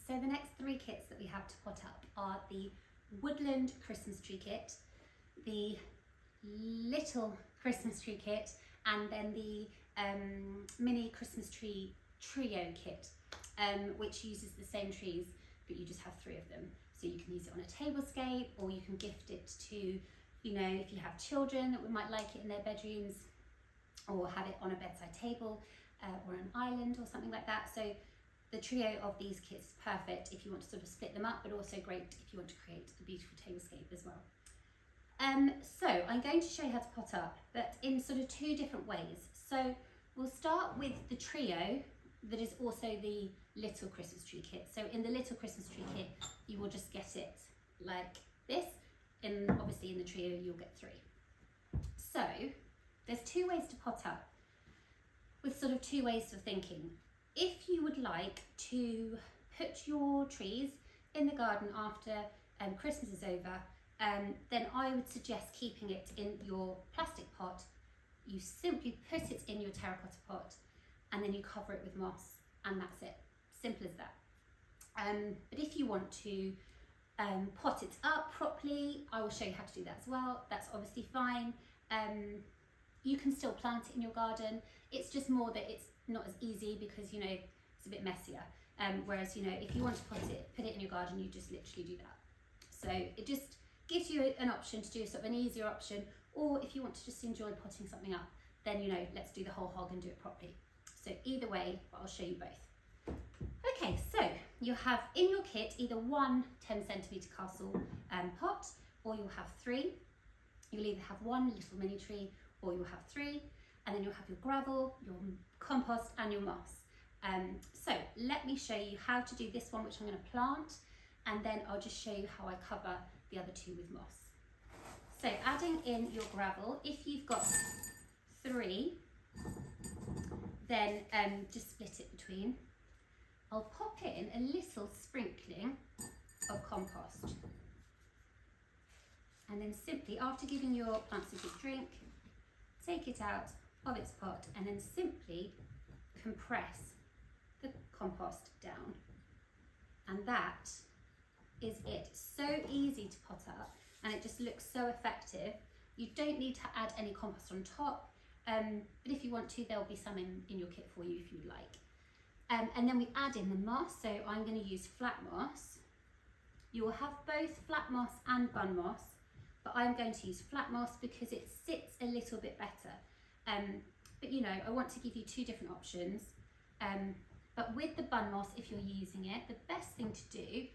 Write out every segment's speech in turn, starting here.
So the next 3 kits that we have to put up are the Woodland Christmas tree kit, the little Christmas tree kit, and then the mini Christmas tree trio kit, which uses the same trees, but you just have 3 of them. So you can use it on a tablescape, or you can gift it to, you know, if you have children that might like it in their bedrooms, or have it on a bedside table or an island or something like that. So the trio of these kits is perfect if you want to sort of split them up, but also great if you want to create a beautiful tablescape as well. So I'm going to show you how to pot up, but in sort of 2 different ways. So we'll start with the trio that is also the little Christmas tree kit. So in the little Christmas tree kit, you will just get it like this, and obviously in the trio you'll get 3. So there's 2 ways to pot up, with sort of 2 ways of thinking. If you would like to put your trees in the garden after Christmas is over, then I would suggest keeping it in your plastic pot. You simply put it in your terracotta pot, and then you cover it with moss, and that's it. Simple as that. But if you want to pot it up properly, I will show you how to do that as well. That's obviously fine. You can still plant it in your garden. It's just more that it's not as easy because, you know, it's a bit messier. Whereas, you know, if you want to put it in your garden, you just literally do that. So it just gives you an option to do sort of an easier option, or if you want to just enjoy potting something up, then, you know, let's do the whole hog and do it properly. So either way, but I'll show you both. Okay, so you have in your kit either 1 10cm castle pot, or you'll have 3. You'll either have 1 little mini tree, or you'll have 3, and then you'll have your gravel, your compost, and your moss. So let me show you how to do this one, which I'm going to plant, and then I'll just show you how I cover the other 2 with moss. So adding in your gravel, if you've got 3, then just split it between. I'll pop in a little sprinkling of compost, and then simply, after giving your plants a good drink, take it out of its pot and then simply compress the compost down, and that is it. So easy to pot up, and it just looks so effective. You don't need to add any compost on top, but if you want to, there'll be some in your kit for you if you'd like. And then we add in the moss. So I'm going to use flat moss. You will have both flat moss and bun moss, but I'm going to use flat moss because it sits a little bit better. But you know, I want to give you 2 different options. But with the bun moss, if you're using it, the best thing to do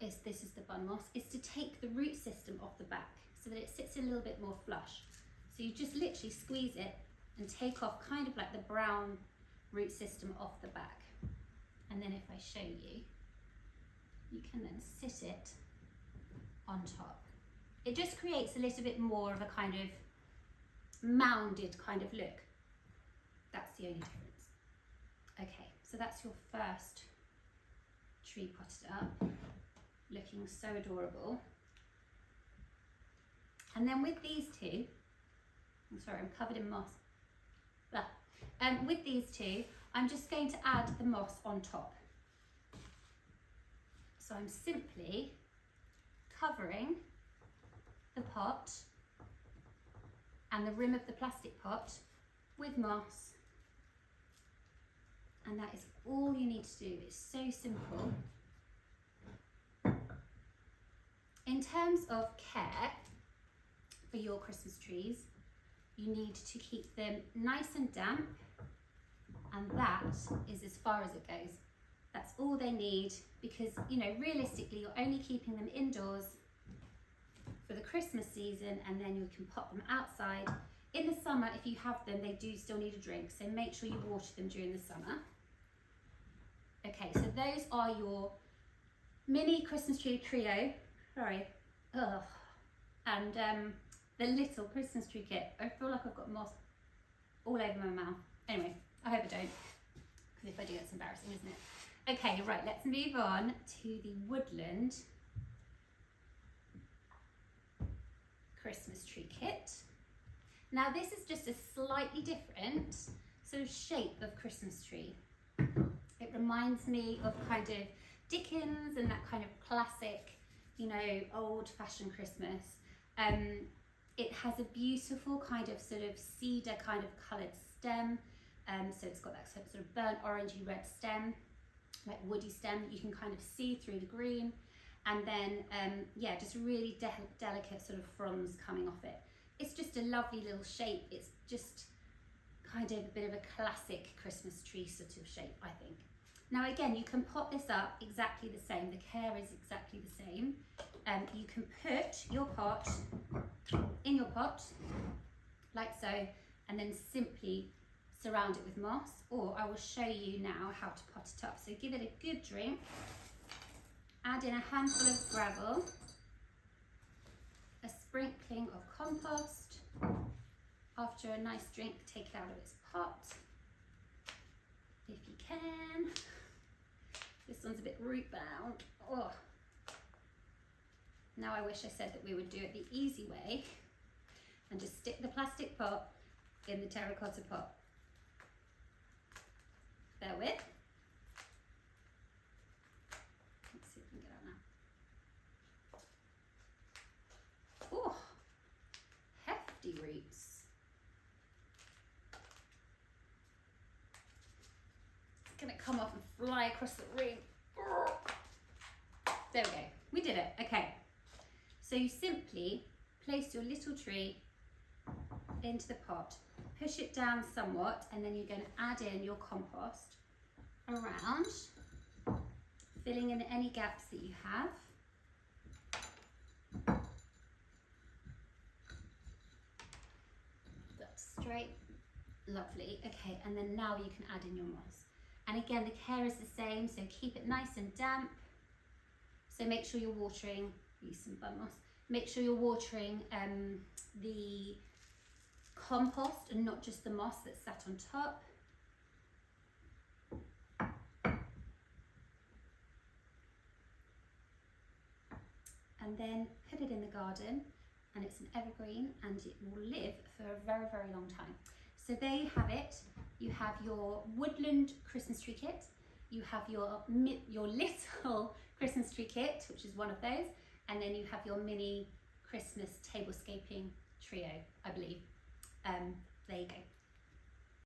is, this is the bun moss, is to take the root system off the back so that it sits a little bit more flush. So you just literally squeeze it and take off kind of like the brown root system off the back. And then if I show you, you can then sit it on top. It just creates a little bit more of a kind of mounded kind of look. That's the only difference. Okay, so that's your first tree potted up, looking so adorable. And then with these 2, I'm sorry, I'm covered in moss. With these 2, I'm just going to add the moss on top. So I'm simply covering the pot and the rim of the plastic pot with moss, and that is all you need to do. It's so simple. In terms of care for your Christmas trees, you need to keep them nice and damp, and that is as far as it goes. That's all they need, because, you know, realistically, you're only keeping them indoors for the Christmas season, and then you can pop them outside. In the summer, if you have them, they do still need a drink, so make sure you water them during the summer. Okay, so those are your mini Christmas tree trio, and the little Christmas tree kit. I feel like I've got moss all over my mouth. Anyway, I hope I don't, because if I do, it's embarrassing, isn't it? Okay, right, let's move on to the Woodland Christmas tree kit. Now this is just a slightly different sort of shape of Christmas tree. It reminds me of kind of Dickens and that kind of classic, you know, old-fashioned Christmas. It has a beautiful kind of sort of cedar kind of coloured stem. So it's got that sort of burnt orangey red stem, like woody stem that you can kind of see through the green. And then, yeah, just really delicate sort of fronds coming off it. It's just a lovely little shape. It's just kind of a bit of a classic Christmas tree sort of shape, I think. Now again, you can pot this up exactly the same. The care is exactly the same. You can put your pot in your pot, like so, and then simply surround it with moss, or I will show you now how to pot it up. So give it a good drink, add in a handful of gravel, a sprinkling of compost. After a nice drink, take it out of its pot, if you can. This one's a bit root bound. Oh. Now I wish I said that we would do it the easy way and just stick the plastic pot in the terracotta pot. Bear with. Let's see if we can get out now. Oh, hefty roots. It's gonna come off and fly across the room. There we go, we did it, okay. So you simply place your little tree into the pot, push it down somewhat, and then you're going to add in your compost around, filling in any gaps that you have. That's straight, lovely. Okay, and then now you can add in your moss. And again, the care is the same, so keep it nice and damp. So make sure you're watering, use some bun moss, make sure you're watering the compost and not just the moss that's sat on top. And then put it in the garden, and it's an evergreen and it will live for a very, very long time. So there you have it. You have your Woodland Christmas tree kit. You have your little Christmas tree kit, which is one of those. And then you have your mini Christmas tablescaping trio, I believe. There you go.